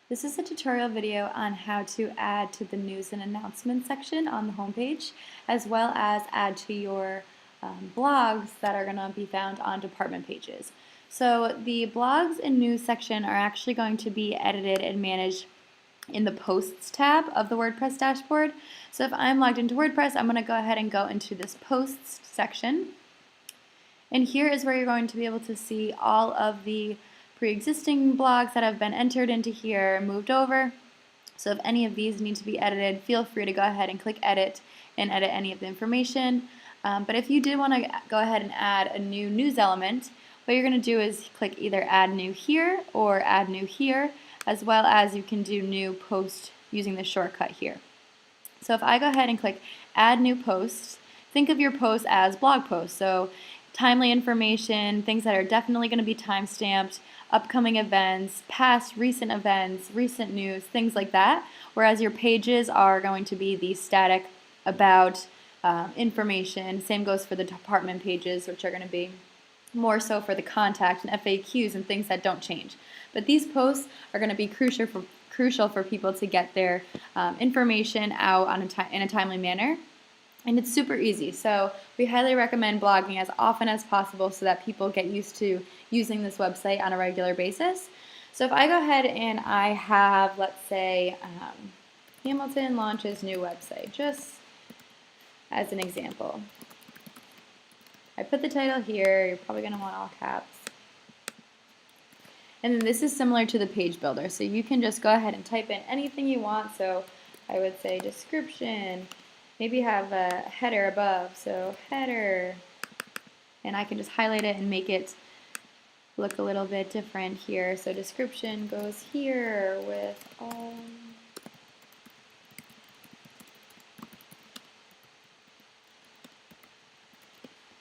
This is a tutorial video on how to add to the news and announcements section on the homepage, as well as add to your blogs that are going to be found on department pages. So the blogs and news section are actually going to be edited and managed in the Posts tab of the WordPress dashboard. So if I'm logged into WordPress, I'm going to go ahead and go into this Posts section. And here is where you're going to be able to see all of the pre-existing blogs that have been entered into here, moved over. So if any of these need to be edited, feel free to go ahead and click edit and edit any of the information. But if you did want to go ahead and add a new news element, what you're going to do is click either add new here or add new here, as well as you can do new post using the shortcut here. So if I go ahead and click add new posts, think of your posts as blog posts. So timely information, things that are definitely going to be time-stamped, upcoming events, past recent events, recent news, things like that. Whereas your pages are going to be the static about information. Same goes for the department pages, which are going to be more so for the contact and FAQs and things that don't change. But these posts are going to be crucial for people to get their information out in a timely manner. And it's super easy, so we highly recommend blogging as often as possible so that people get used to using this website on a regular basis. So if I go ahead and I have, let's say, Hamilton launches new website, just as an example. I put the title here, you're probably going to want all caps. And then this is similar to the page builder, so you can just go ahead and type in anything you want. So I would say description, maybe have a header above, so header, and I can just highlight it and make it look a little bit different here. So description goes here with all.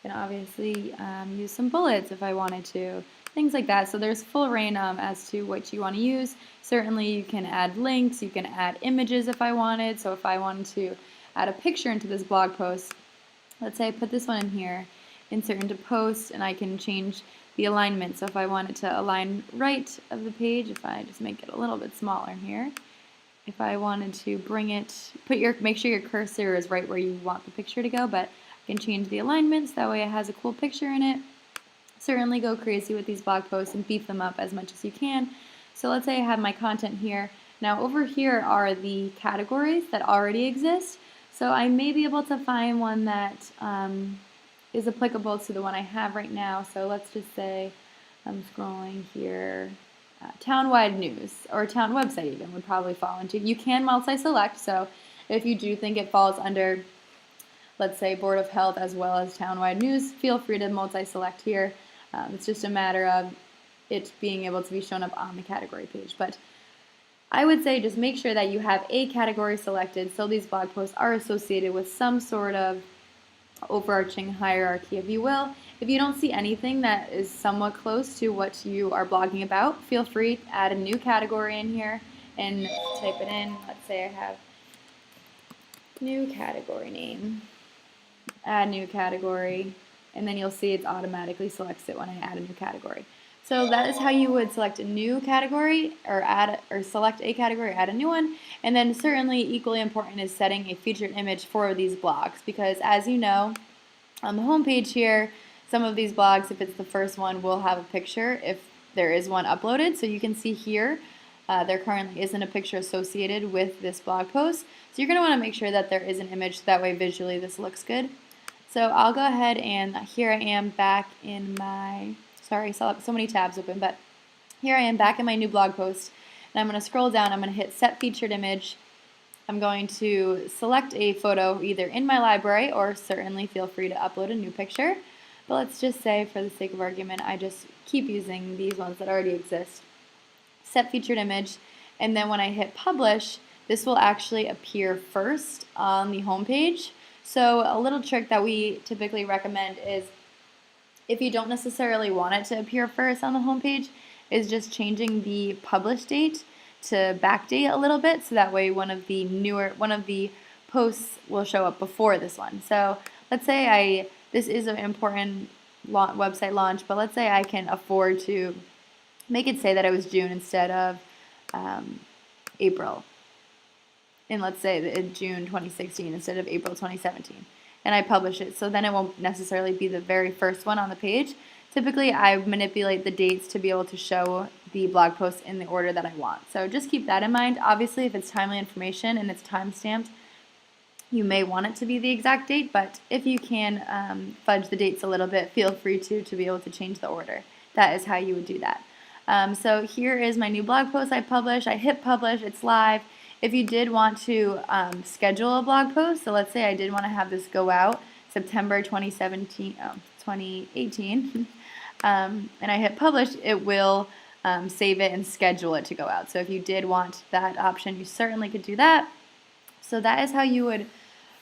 And obviously use some bullets if I wanted to, things like that. So there's full reign as to what you want to use. Certainly you can add links, you can add images if I wanted. So if I wanted to add a picture into this blog post, let's say I put this one in here, insert into post, and I can change the alignment. So if I wanted to align right of the page, if I just make it a little bit smaller here, if I wanted to bring it, make sure your cursor is right where you want the picture to go, but I can change the alignments, that way it has a cool picture in it. Certainly go crazy with these blog posts and beef them up as much as you can. So let's say I have my content here. Now over here are the categories that already exist. So I may be able to find one that is applicable to the one I have right now. So let's just say I'm scrolling here. Town-wide news or town website even would probably fall into. You can multi-select, so if you do think it falls under, let's say, Board of Health as well as town-wide news, feel free to multi-select here. It's just a matter of it being able to be shown up on the category page. But I would say just make sure that you have a category selected so these blog posts are associated with some sort of overarching hierarchy, if you will. If you don't see anything that is somewhat close to what you are blogging about, feel free to add a new category in here and type it in. Let's say I have new category name, add new category, and then you'll see it automatically selects it when I add a new category. So that is how you would select a new category or select a category, add a new one. And then certainly equally important is setting a featured image for these blogs, because as you know, on the home page here, some of these blogs, if it's the first one, will have a picture if there is one uploaded. So you can see here, there currently isn't a picture associated with this blog post. So you're going to want to make sure that there is an image, that way visually this looks good. So I'll go ahead and here I am back in my, sorry, so many tabs open, but here I am back in my new blog post, and I'm going to scroll down, I'm going to hit set featured image. I'm going to select a photo either in my library or certainly feel free to upload a new picture. But let's just say, for the sake of argument, I just keep using these ones that already exist. Set featured image, and then when I hit publish, this will actually appear first on the home page. So a little trick that we typically recommend is, if you don't necessarily want it to appear first on the home page, is just changing the publish date to backdate a little bit, so that way one of the posts will show up before this one. So let's say this is an important website launch, but let's say I can afford to make it say that it was June instead of April, in let's say in June 2016 instead of April 2017, and I publish it. So then it won't necessarily be the very first one on the page. Typically, I manipulate the dates to be able to show the blog post in the order that I want. So just keep that in mind. Obviously, if it's timely information and it's time-stamped, you may want it to be the exact date, but if you can fudge the dates a little bit, feel free to be able to change the order. That is how you would do that. So here is my new blog post I published. I hit publish, it's live. If you did want to schedule a blog post, so let's say I did want to have this go out September 2018, and I hit publish, it will save it and schedule it to go out. So if you did want that option, you certainly could do that. So that is how you would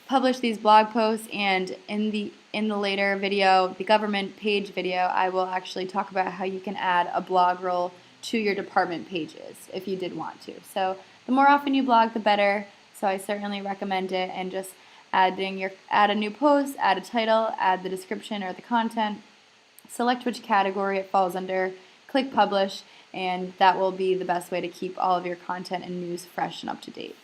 publish these blog posts, and in the later video, the government page video, I will actually talk about how you can add a blog roll to your department pages if you did want to. So the more often you blog, the better. So I certainly recommend it, and just add a new post, add a title, add the description or the content, select which category it falls under, click publish, and that will be the best way to keep all of your content and news fresh and up to date.